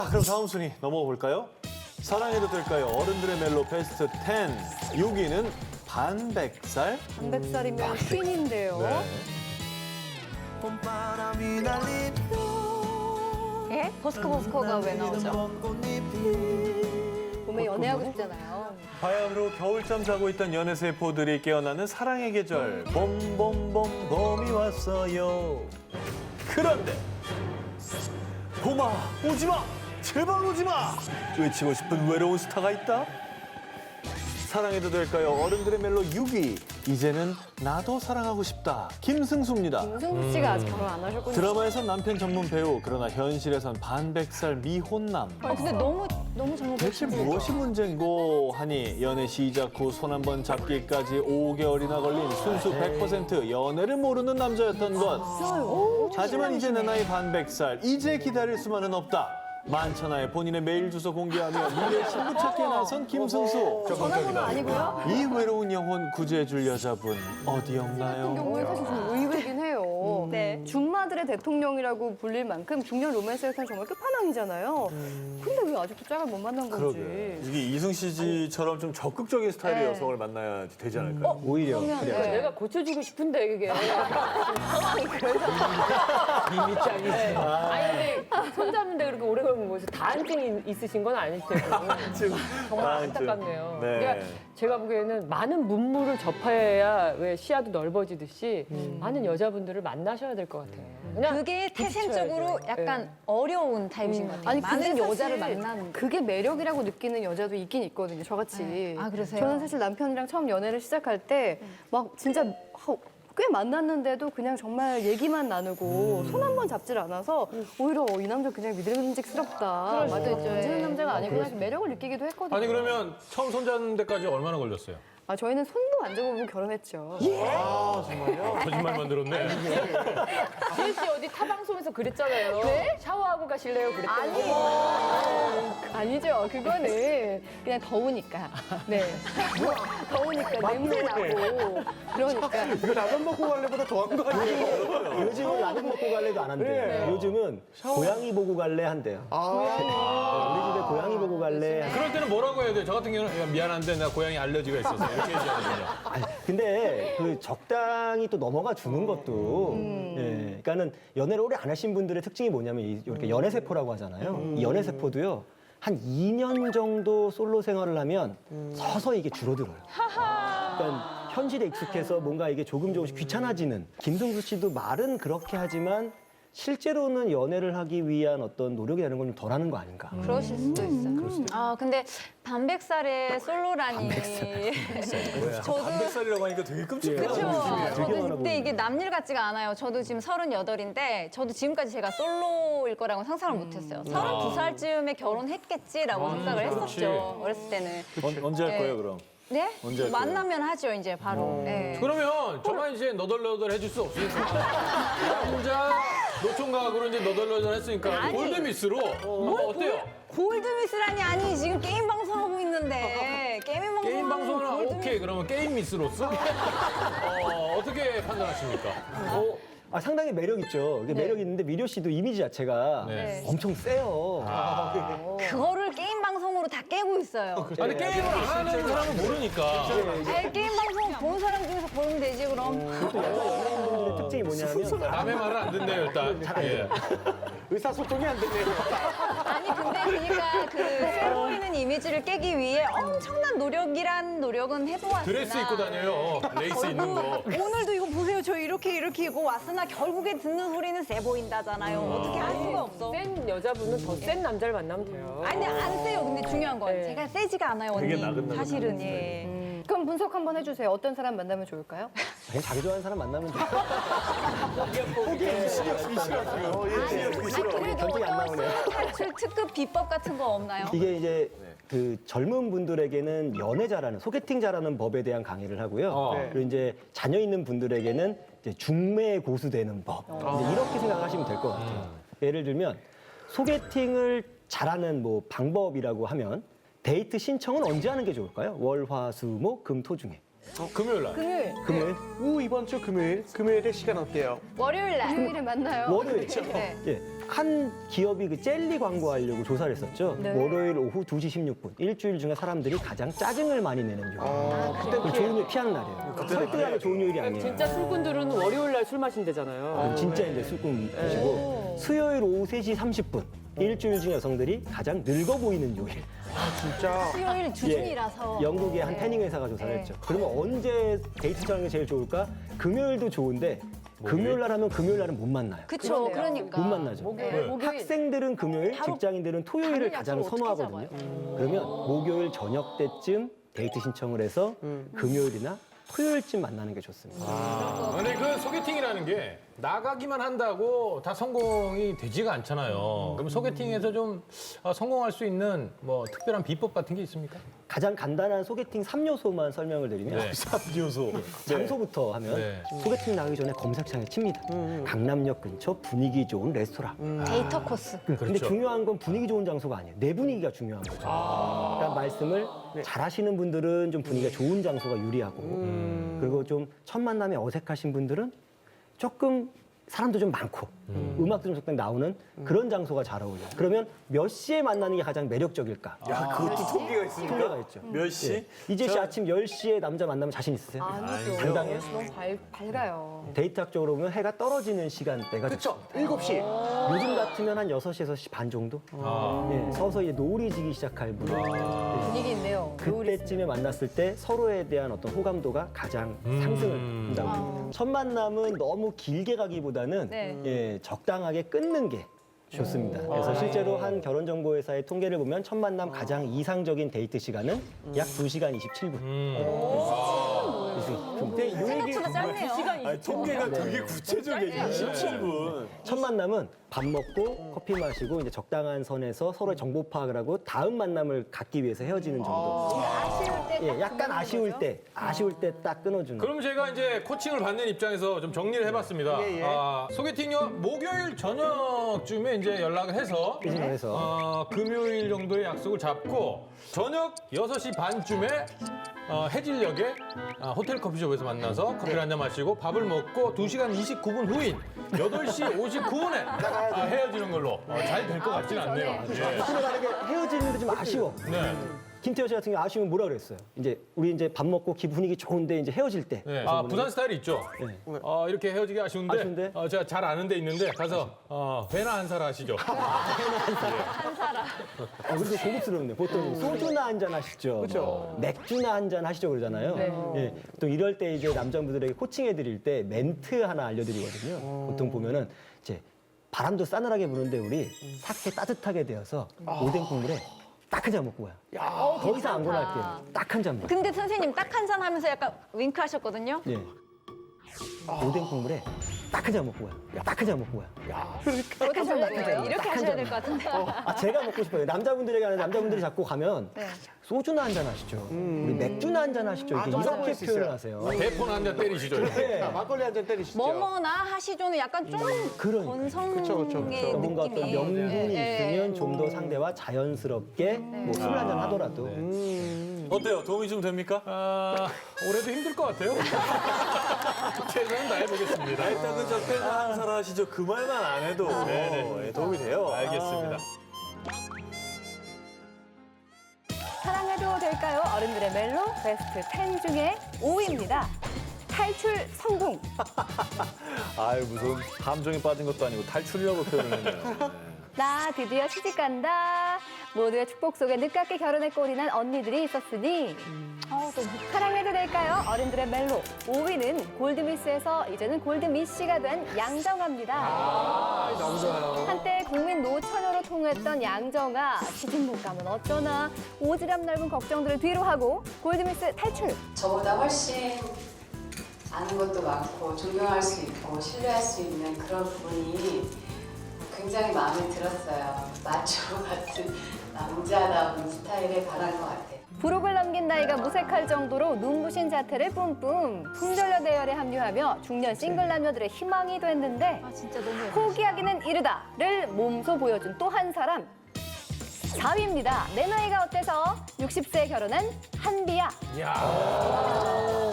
그럼 다음 순위 넘어가 볼까요? 사랑해도 될까요? 어른들의 멜로 베스트 10. 6위는 반백살. 단백살이면 퀸인데요. 네. 봄바람이 날리며 예? 버스커가 왜 나오죠? 벚꽃잎이 봄에 연애하고 싶잖아요. 바야흐로 겨울잠 자고 있던 연애세포들이 깨어나는 사랑의 계절. 봄봄봄 봄이 왔어요. 그런데 봄아 오지마 제발 오지마 외치고 싶은 외로운 스타가 있다. 사랑해도 될까요? 어른들의 멜로 6위. 이제는 나도 사랑하고 싶다. 김승수입니다. 김승수 씨가 아직 결혼 안 하셨군요. 드라마에선 남편 전문 배우, 그러나 현실에선 반백살 미혼남. 아니, 근데 너무 젊어 대체 보이시죠? 무엇이 문제인고 하니 연애 시작 후 손 한 번 잡기까지 5개월이나 걸린 순수 100% 연애를 모르는 남자였던 것. 하지만 이제 내 나이 반백살, 이제 기다릴 수만은 없다. 만천하에 본인의 메일 주소 공개하며 미래 신부 찾기에 나선 김승수. 전화번호 아니고요? 이 외로운 영혼 구제해줄 여자분 어디 같은 없나요? 경우에 사실 좀 의외긴 해요. 네. 중마들의 대통령이라고 불릴 만큼 중년 로맨스에서는 정말 끝판왕이잖아요. 근데 왜 아직도 짝을 못 만난 건지. 그러게. 이게 이승 씨처럼 좀 적극적인 스타일의 네. 여성을 만나야 되지 않을까요? 오히려 그러면, 그래요. 네. 내가 고쳐주고 싶은데 이게 상황이 그래서 이미 짱이지. 아니 근데 손잡는데 그렇게 오래 걸면 뭐지 다한증이 있으신 건 아닐 테고 정말 다한증. 안타깝네요. 네. 그러니까 제가 보기에는 많은 문물을 접해야 왜 시야도 넓어지듯이 많은 여자분들을 만나셔야 될 것 같아요. 그냥 그게 태생적으로 부딪혀야죠. 약간 네. 어려운 타입이신 것 같아요. 아니 많은 근데 여자를 사실 만나는 게. 그게 매력이라고 느끼는 여자도 있긴 있거든요. 저같이. 네. 아, 그러세요? 저는 사실 남편이랑 처음 연애를 시작할 때 막 진짜 꽤 만났는데도 그냥 정말 얘기만 나누고 손 한 번 잡질 않아서 오히려 이 남자 그냥 믿음직스럽다. 맞아, 던지는 남자가 아니구나 해서 매력을 느끼기도 했거든요. 아니 그러면 처음 손잡는 데까지 얼마나 걸렸어요? 아, 저희는 손도 안 잡아보고 결혼했죠. 거짓말만 들었네. 지혜 씨 어디 타 방송에서 그랬잖아요. 샤워하고 가실래요? 그랬더니 아니죠. 그거는 그냥 더우니까. 네. 더우니까 냄새 나고. 그러니까. 이거 라면 먹고 갈래보다 더한 거 아니에요? 요즘은 라면 먹고 갈래도 안 한대요. 요즘은 고양이 보고 갈래 한대요. 우리 집에 고양이 보고 갈래. 그럴 때는 뭐라고 해야 돼? 저 같은 경우는 야, 미안한데 나 고양이 알러지가 있어서 이렇게 얘기하거든요. 아니, 근데 그 적당히 또 넘어가 주는 것도 예, 그러니까는 연애를 오래 안 하신 분들의 특징이 뭐냐면 이렇게 연애세포라고 하잖아요. 이 연애세포도요 한 2년 정도 솔로 생활을 하면 서서히 이게 줄어들어요. 그러니까 현실에 익숙해서 뭔가 이게 조금씩 귀찮아지는. 김승수 씨도 말은 그렇게 하지만 실제로는 연애를 하기 위한 어떤 노력이라는 건 좀 덜하는 거 아닌가. 그러실 수도 있어요. 아 근데 반백살의 솔로라니. 저도 반백살이라고 하니까 되게 끔찍해요. 그렇죠. 되게 많아 저도 그때 보이네. 이게 남일 같지가 않아요. 저도 지금 38인데 저도 지금까지 제가 솔로일 거라고 상상을 못했어요. 32살쯤에 결혼했겠지라고 생각을 했었죠. 어렸을 때는. 언제 할 네. 거예요, 그럼? 네? 언제 할 거예요? 만나면 하죠 이제 바로. 네. 그러면 저만 이제 너덜너덜 해줄 수 없으니까 남자 노총각으로 이제 너덜너덜 했으니까 골드미스로 어때요? 골드미스라니 아니 지금 게임 방송하고 있는데 게임 방송을 오케이 그러면 게임 미스로서 어떻게 판단하십니까? 아, 상당히 매력 있죠. 이게 매력 있는데 미려 씨도 이미지 자체가 네. 엄청 세요. 그거를 게임 방송으로 다 깨고 있어요. 아니 게임을 안 하는 사람은 모르니까. 아니, 게임 방송 본 사람 중에서 고르면 되지 그럼. 연예인분들의 특징이 뭐냐면 남의 말을 안 듣네요 일단. 예. 의사소통이 안 되네요. 아니 근데 그러니까 그 새로이는 이미지를 깨기 위해 엄청난 노력은 해보았으나 드레스 입고 다녀요. 레이스 있는 거. 오늘도 이거 보세요. 저 이렇게 입고 왔으나 결국에 듣는 소리는 세 보인다잖아요. 어떻게 할 수가 없어. 센 여자분은 더 센 남자를 만나면 돼요. 아니 근데 안 세요. 근데 중요한 건 네. 제가 세지가 않아요 언니. 되게 나긋나긋한 사실은 예. 그럼 분석 한번 해주세요. 어떤 사람 만나면 좋을까요? 그냥 자기 좋아하는 사람 만나면 돼. 견적이 안 나오네요. 탈출 특급 비법 같은 거 없나요? 이게 이제 그 젊은 분들에게는 연애 잘하는 소개팅 잘하는 법에 대한 강의를 하고요. 그리고 이제 자녀 있는 분들에게는 이제 중매 고수 되는 법. 이제 이렇게 생각하시면 될 것 같아요. 예를 들면 소개팅을 잘하는 뭐 방법이라고 하면 데이트 신청은 언제 하는 게 좋을까요? 월, 화, 수, 목, 금, 토 중에. 금요일 날. 금요일, 이번 주 금요일에 시간 어때요? 월요일 날. 금요일에 만나요. 월요일. 네. 예, 한 기업이 그 젤리 광고하려고 조사를 했었죠. 네. 월요일 오후 2시 16분. 일주일 중에 사람들이 가장 짜증을 많이 내는 요일. 그때 그 좋은 일 피하는 날이에요. 설득하기 좋은 요일이 아니에요. 진짜 술꾼들은 월요일 날 술 마신대잖아요. 진짜 이제 술꾼이시고 수요일 오후 3시 30분. 일주일 중 여성들이 가장 늙어 보이는 요일. 진짜. 수요일 주중이라서. 영국의 한 태닝 회사가 조사를 했죠. 그러면 언제 데이트 짜는 게 제일 좋을까? 금요일도 좋은데 금요일 날 하면 금요일 날은 못 만나요. 그쵸, 그러네요. 그러니까. 못 만나죠. 학생들은 금요일, 직장인들은 토요일을 가장 선호하거든요. 그러면 목요일 저녁 때쯤 데이트 신청을 해서 금요일이나 토요일쯤 만나는 게 좋습니다. 근데 그 소개팅이라는 게 나가기만 한다고 다 성공이 되지가 않잖아요. 그럼 소개팅에서 좀 성공할 수 있는 뭐 특별한 비법 같은 게 있습니까? 가장 간단한 소개팅 3요소만 설명을 드리면 네. 3요소. 장소부터 하면 네. 소개팅 나가기 전에 검색창에 칩니다. 강남역 근처 분위기 좋은 레스토랑. 데이터 코스. 근데 그렇죠. 중요한 건 분위기 좋은 장소가 아니에요. 내 분위기가 중요한 거죠. 그러니까 말씀을 잘 하시는 분들은 좀 분위기가 좋은 장소가 유리하고 그리고 좀 첫 만남에 어색하신 분들은 조금 사람도 좀 많고 음악도 좀 적당히 나오는 그런 장소가 잘 어울려요. 그러면 몇 시에 만나는 게 가장 매력적일까? 야, 그것도 통계가 있습니까? 통계가 있죠. 몇 시? 예. 이재 씨 아침 10시에 남자 만나면 자신 있으세요? 아니죠. 당당해요? 너무 밝아요. 데이트학적으로 보면 해가 떨어지는 시간대가 그쵸. 좋습니다. 7시. 요즘 같으면 한 6시에서 6시 반 정도? 예, 서서히 노을이 지기 시작할 무렵. 분위기 있네요. 노을이 그때쯤에 만났을 때 서로에 대한 어떤 호감도가 가장 상승을 한다고 합니다. 첫 만남은 너무 길게 가기보다는 네. 예, 적당하게 끊는 게 좋습니다. 그래서 실제로 한 결혼정보회사의 통계를 보면 첫 만남 가장 이상적인 데이트 시간은 약 2시간 27분. 근데 요 얘기 생각보다 짧네요. 아니, 통계가 되게 구체적이에요. 27분. 첫 만남은 밥 먹고 커피 마시고 이제 적당한 선에서 서로의 정보 파악을 하고 다음 만남을 갖기 위해서 헤어지는 정도. 아쉬울 때 예, 약간 아쉬울 때 딱 끊어주는. 그럼 제가 이제 코칭을 받는 입장에서 좀 정리를 해봤습니다. 예, 예. 소개팅요 목요일 저녁쯤에 이제 연락을 해서 해서 금요일 정도의 약속을 잡고 저녁 6시 반쯤에 해질녘에 호텔 커피숍에서 만나서 커피를 한잔 마시고 밥을 먹고 2시간 29분 후인 8시 59분에 헤어지는 걸로 잘 될 것 같지는 않네요. 예. 서로 다르게 헤어지는데 좀 아쉬워. 네. 김태호 씨 같은 경우 아쉬우면 뭐라 그랬어요? 이제 우리 이제 밥 먹고 분위기 좋은데 이제 헤어질 때. 네. 부산 스타일이 있죠. 네. 이렇게 헤어지기 아쉬운데, 아쉬운데? 제가 잘 아는 데 있는데 가서 회나 한 살 하시죠. 그리고 고급스럽네. 보통 소주나 한 잔 하시죠. 그쵸. 맥주나 한 잔 하시죠 그러잖아요. 예. 또 이럴 때 이제 남자분들에게 코칭해 드릴 때 멘트 하나 알려드리거든요. 보통 보면은 이제 바람도 싸늘하게 부는데 우리 삭게 따뜻하게 되어서 오뎅 국물에 딱 한 잔 먹고 가요. 더 이상 안 권할게요. 딱 한 잔만. 근데 선생님 딱 한 잔 하면서 약간 윙크 하셨거든요. 예. 오뎅 국물에 딱 한 잔 먹고 가요. 딱 한 잔 먹고 가요. 이렇게 하셔야 될 거예요. 이렇게 하셔야 될 것 같은데. 제가 먹고 싶어요. 남자분들에게 하는 남자분들이 자꾸 가면 소주나 한 잔 하시죠. 우리 맥주나 한 잔 하시죠. 이렇게 맞아. 이렇게 수 있어요. 표현을 하세요. 대포는 한 잔 때리시죠. 이렇게. 네. 막걸리 한 잔 때리시죠. 뭐뭐나 하시조는 약간 좀 그러니까. 건성의 그쵸. 뭔가 어떤 느낌이. 명분이 예, 있으면 좀 더 상대와 자연스럽게 뭐 술을 한 잔 하더라도 어때요? 도움이 좀 됩니까? 올해도 힘들 것 같아요. 최선을 다해보겠습니다. 일단 그 적당한 한살 하시죠. 그 말만 안 해도 예, 도움이 돼요. 알겠습니다. 사랑해도 될까요? 어른들의 멜로 베스트 10 중에 5위입니다. 탈출 성공. 아유, 무슨 함정에 빠진 것도 아니고 탈출이라고 표현을 했네요. 나 드디어 시집 간다. 모두의 축복 속에 늦깎이 결혼에 꼴이 난 언니들이 있었으니 사랑해도 될까요? 어른들의 멜로 5위는 골드미스에서 이제는 골드미씨가 된 양정아입니다. 너무 좋아요. 한때 국민 노처녀로 통했던 양정아 시집 못 가면 어쩌나 오지랖 넓은 걱정들을 뒤로 하고 골드미스 탈출. 저보다 훨씬 아는 것도 많고 존경할 수 있고 신뢰할 수 있는 그런 부분이 굉장히 마음에 들었어요. 마초 같은 남자다운 스타일에 반한 것 같아요. 부록을 넘긴 나이가 무색할 정도로 눈부신 자태를 뿜뿜 풍절녀 대열에 합류하며 중년 싱글 남녀들의 희망이 됐는데 아 진짜 너무 예뻐. 포기하기는 이르다를 몸소 보여준 또 한 사람 4위입니다. 내 나이가 어때서 60세에 결혼한 한비야.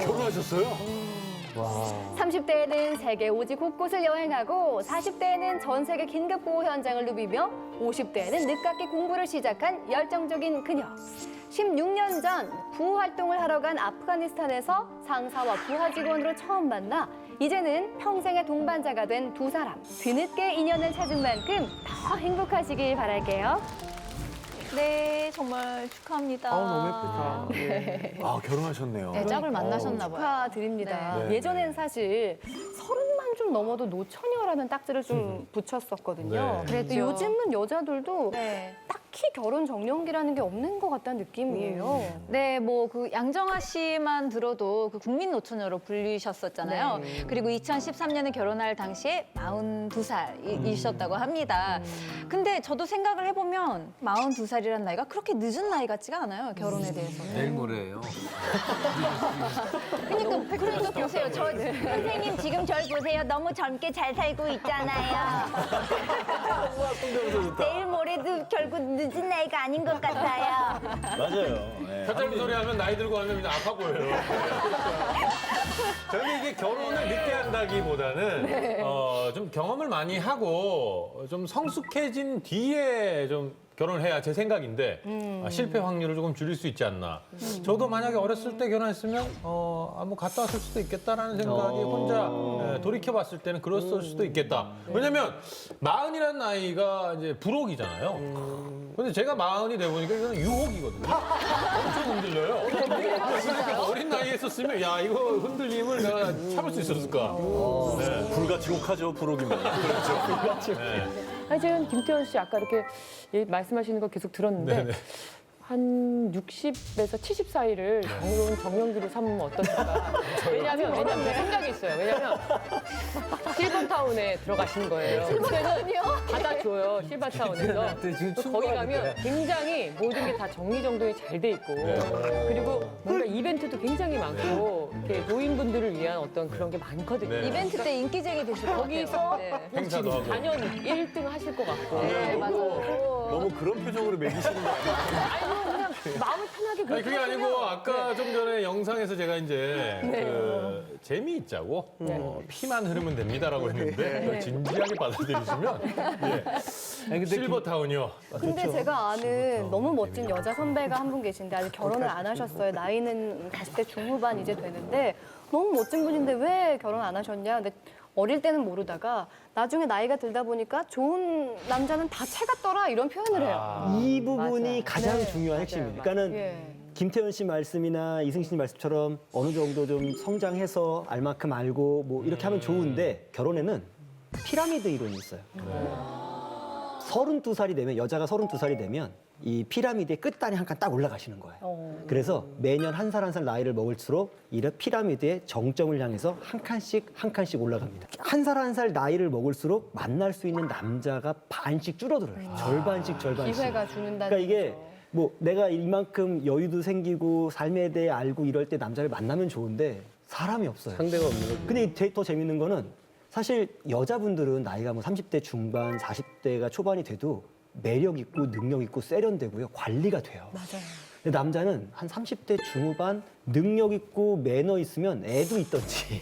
결혼하셨어요? 30대에는 세계 오지 곳곳을 여행하고 40대에는 전 세계 긴급보호 현장을 누비며 50대에는 늦깎이 공부를 시작한 열정적인 그녀. 16년 전 구호 활동을 하러 간 아프가니스탄에서 상사와 부하 직원으로 처음 만나 이제는 평생의 동반자가 된 두 사람. 뒤늦게 인연을 찾은 만큼 더 행복하시길 바랄게요. 네, 정말 축하합니다. 너무 예쁘다. 아, 결혼하셨네요. 네, 짝을 만나셨나 봐요. 축하드립니다. 네. 예전엔 사실 30만 좀 넘어도 노처녀라는 딱지를 좀 붙였었거든요. 네. 근데 요즘은 여자들도 네. 딱히 결혼 정년기라는 게 없는 것 같다는 느낌이에요. 네, 뭐 그 양정아 씨만 들어도 그 국민 노처녀로 불리셨었잖아요. 그리고 2013년에 결혼할 당시에 42살이셨다고 합니다. 근데 저도 생각을 해보면 42살이라는 나이가 그렇게 늦은 나이 같지가 않아요, 결혼에 대해서는. 내일 모레예요. 그러니까 보세요. 선생님 지금 절 보세요. 너무 젊게 잘 살고 있잖아요. 내일 모레도 결국 늦은 나이가 아닌 것 같아요. 맞아요. 네. 혀짧은 소리 하면 나이 들고 하면 그냥 아파 보여요. 저는 이게 결혼을 늦게 한다기보다는 좀 경험을 많이 하고 좀 성숙해진 뒤에 좀 결혼해야 제 생각인데 실패 확률을 조금 줄일 수 있지 않나. 저도 만약에 어렸을 때 결혼했으면 뭐 갔다 왔을 수도 있겠다라는 생각이 혼자 돌이켜봤을 때는 그랬을 수도 있겠다. 왜냐면 40이라는 나이가 이제 불혹이잖아요. 근데 제가 40이 돼 보니까 이거는 유혹이거든요. 엄청 흔들려요. 그러니까 어린 나이에 했었으면 야 이거 흔들림을 내가 참을 수 있었을까. 네. 불가지옥하죠, 불혹이면. 그렇죠. 네. 하여튼 김태현 씨 아까 이렇게 말씀하시는 거 계속 들었는데 네네. 한 60에서 70 사이를 결혼 정년기로 삼으면 어떨까? 왜냐면 제 생각이 있어요. 왜냐면 실버타운에 들어가시는 거예요. 실버타운이요? 받아줘요, 실버타운에서. 또 거기 가면 굉장히 모든 게 다 정리정돈이 잘 돼 있고 그리고 뭔가 이벤트도 굉장히 많고 이렇게 노인분들을 위한 어떤 그런 게 많거든요. 네. 이벤트 때 인기쟁이 되실 것 거기서 같아요. 네. 행사도 하고. 단연 1등 하실 것 같고. 네, 맞아요. 너무 그런 표정으로 매기시는 거 아니에요? 아니, 뭐 그냥 마음을 편하게 아니 그렇게 그게 아니고 하시면 아까 좀 전에 영상에서 제가 이제 그 재미있자고 피만 흐르면 됩니다라고 했는데 그걸 진지하게 받아들이시면 예. 실버타운이요. 근데 제가 아는 너무 멋진 여자 선배가 한 분 계신데 아직 결혼을 안 하셨어요. 나이는 40대 중후반 이제 되는데 너무 멋진 분인데 왜 결혼 안 하셨냐? 근데 어릴 때는 모르다가 나중에 나이가 들다 보니까 좋은 남자는 다 채갔더라 이런 표현을 해요. 이 부분이 맞아요. 가장 네. 중요한 핵심입니다. 그러니까는 예. 김태현 씨 말씀이나 이승신 씨 말씀처럼 어느 정도 좀 성장해서 알 만큼 알고 뭐 이렇게 하면 좋은데 결혼에는 피라미드 이론이 있어요. 32살이 되면 여자가 32살이 되면 이 피라미드의 끝단이 한 칸 딱 올라가시는 거예요. 그래서 매년 한 살 한 살 나이를 먹을수록 이 피라미드의 정점을 향해서 한 칸씩 올라갑니다. 한 살 한 살 나이를 먹을수록 만날 수 있는 남자가 반씩 줄어들어요. 절반씩. 기회가 주는다는 그러니까 이게 거죠. 뭐 내가 이만큼 여유도 생기고 삶에 대해 알고 이럴 때 남자를 만나면 좋은데 사람이 없어요. 상대가 없는 거. 근데 더 재밌는 거는 사실 여자분들은 나이가 뭐 30대 중반, 40대가 초반이 돼도 매력 있고 능력 있고 세련되고요. 관리가 돼요. 맞아요. 근데 남자는 한 30대 중후반 능력 있고 매너 있으면 애도 있던지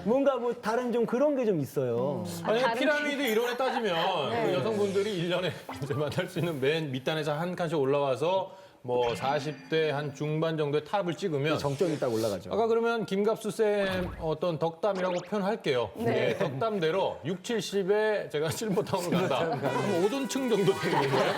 뭔가 뭐 다른 좀 그런 게 좀 있어요. 아니 피라미드 이론에 따지면 그 여성분들이 1년에 이제 만날 수 있는 맨 밑단에서 한 칸씩 올라와서 뭐 40대 한 중반 정도의 탑을 찍으면 정점이 딱 올라가죠. 아까 그러면 김갑수 쌤 어떤 덕담이라고 표현할게요. 예, 덕담대로 6, 70에 제가 실버타운을 간다. 그럼 5돈층 정도 되는 거예요?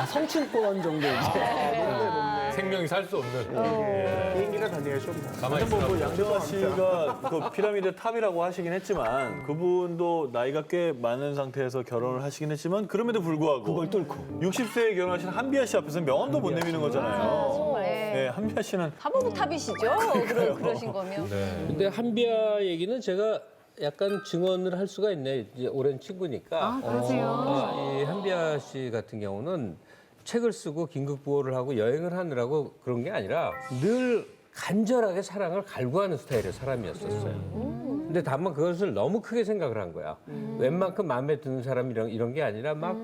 성층권 정도 이제. 생명이 살 수 없는. 비행기가 다녀야죠. 뭐. 가만히 있으라. 뭐 양정아 씨가 그 피라미드 탑이라고 하시긴 했지만 그분도 나이가 꽤 많은 상태에서 결혼을 하시긴 했지만 그럼에도 불구하고 그걸 뚫고. 60세에 결혼하신 한비아 씨 앞에서 명언도 못 내미는 거잖아요. 정말. 네, 한비아 씨는 사보부 탑이시죠? 그러신 거면. 근데 한비아 얘기는 제가 약간 증언을 할 수가 있네요. 이제 오랜 친구니까. 이 한비아 씨 같은 경우는 책을 쓰고 긴급 보호를 하고 여행을 하느라고 그런 게 아니라 늘 간절하게 사랑을 갈구하는 스타일의 사람이었었어요. 근데 다만 그것을 너무 크게 생각을 한 거야. 웬만큼 마음에 드는 사람 이런 게 아니라 막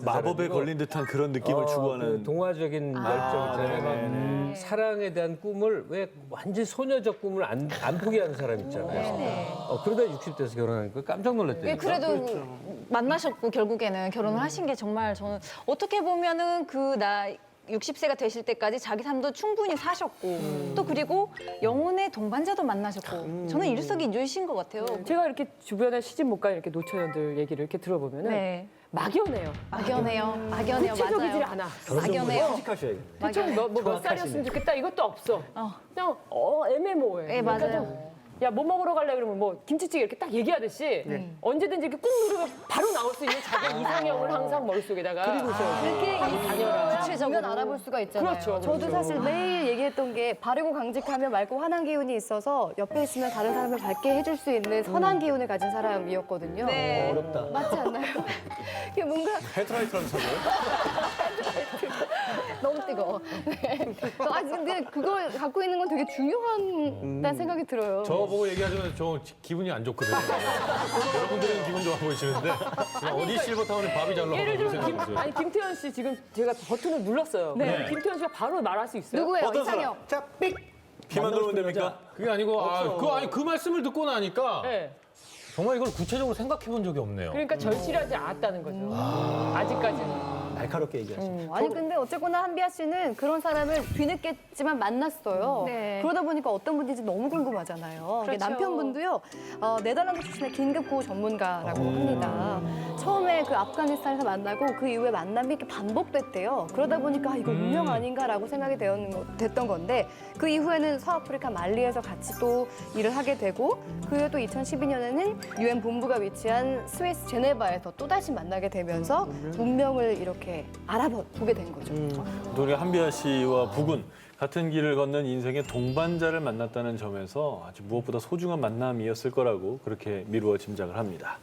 마법에 걸린 듯한 그런 느낌을 추구하는. 그 동화적인 열정 있잖아요. 막 사랑에 대한 꿈을 왜 완전 소녀적 꿈을 안 포기하는 사람 있잖아요. 그러다 60대에서 결혼하니까 깜짝 놀랐대요. 그래도 만나셨고 결국에는 결혼을 하신 게 정말 저는 어떻게 보면은 그 나 60세가 되실 때까지 자기 삶도 충분히 사셨고 또 그리고 영혼의 동반자도 만나셨고 저는 일석이조이신 것 같아요. 제가 이렇게 주변에 시집 못 가는 이렇게 노처녀들 얘기를 이렇게 들어보면은 네. 막연해요. 막연해요. 구체적이질 맞아요. 않아. 막연해요. 솔직하셔야죠. 대충 몇 살이었으면 좋겠다 이것도 없어. 그냥 애매모호해. 네, 그러니까 맞아요. 좀 야, 뭐 먹으러 갈래? 그러면 뭐 김치찌개 이렇게 딱 얘기하듯이 언제든지 이렇게 꾹 누르면 바로 나올 수 있는 자기 이상형을 항상 머릿속에다가 그렇게 다녀라. 보면 알아볼 수가 있잖아요. 그렇죠, 저도 그렇죠. 사실 매일 얘기했던 게 바르고 강직하면 맑고 환한 기운이 있어서 옆에 있으면 다른 사람을 밝게 해줄 수 있는 선한 기운을 가진 사람이었거든요. 네. 어렵다. 맞지 않나요? 이게 뭔가 헤드라이트라는 사고요? 너무 뜨거워. 네. 아 근데 그걸 갖고 있는 건 되게 중요하다는 생각이 들어요. 저 보고 얘기하시면 저 기분이 안 좋거든요. 여러분들은 기분 좋아 보이시는데 지금 어디 실버타운에 밥이 잘 예를 나가고 들면 생각해보세요. 김태현 씨 지금 제가 버튼을 눌렀어요. 네. 김태현 씨가 바로 말할 수 있어요? 누구예요? 어떤 이상형. 사람? 자, 삑! 비만 들어오면 됩니까? 그게 아니고 그 말씀을 듣고 나니까 네. 정말 이걸 구체적으로 생각해 본 적이 없네요. 그러니까 절실하지 않았다는 거죠. 아직까지는. 날카롭게 얘기하시죠. 아니 근데 어쨌거나 한비아 씨는 그런 사람을 뒤늦게지만 만났어요. 네. 그러다 보니까 어떤 분인지 너무 궁금하잖아요. 이게 그렇죠. 남편분도요. 네덜란드 출신의 긴급구호 전문가라고 합니다. 처음에 그 아프가니스탄에서 만나고 그 이후에 만남이 이렇게 반복됐대요. 그러다 보니까 이거 운명 아닌가라고 생각이 됐던 건데 그 이후에는 서아프리카 말리에서 같이 또 일을 하게 되고 그 후에 또 2012년에는 유엔 본부가 위치한 스위스 제네바에서 또다시 만나게 되면서 운명을 이렇게 알아보게 된 거죠. 우리 한비아 씨와 부군 같은 길을 걷는 인생의 동반자를 만났다는 점에서 아주 무엇보다 소중한 만남이었을 거라고 그렇게 미루어 짐작을 합니다.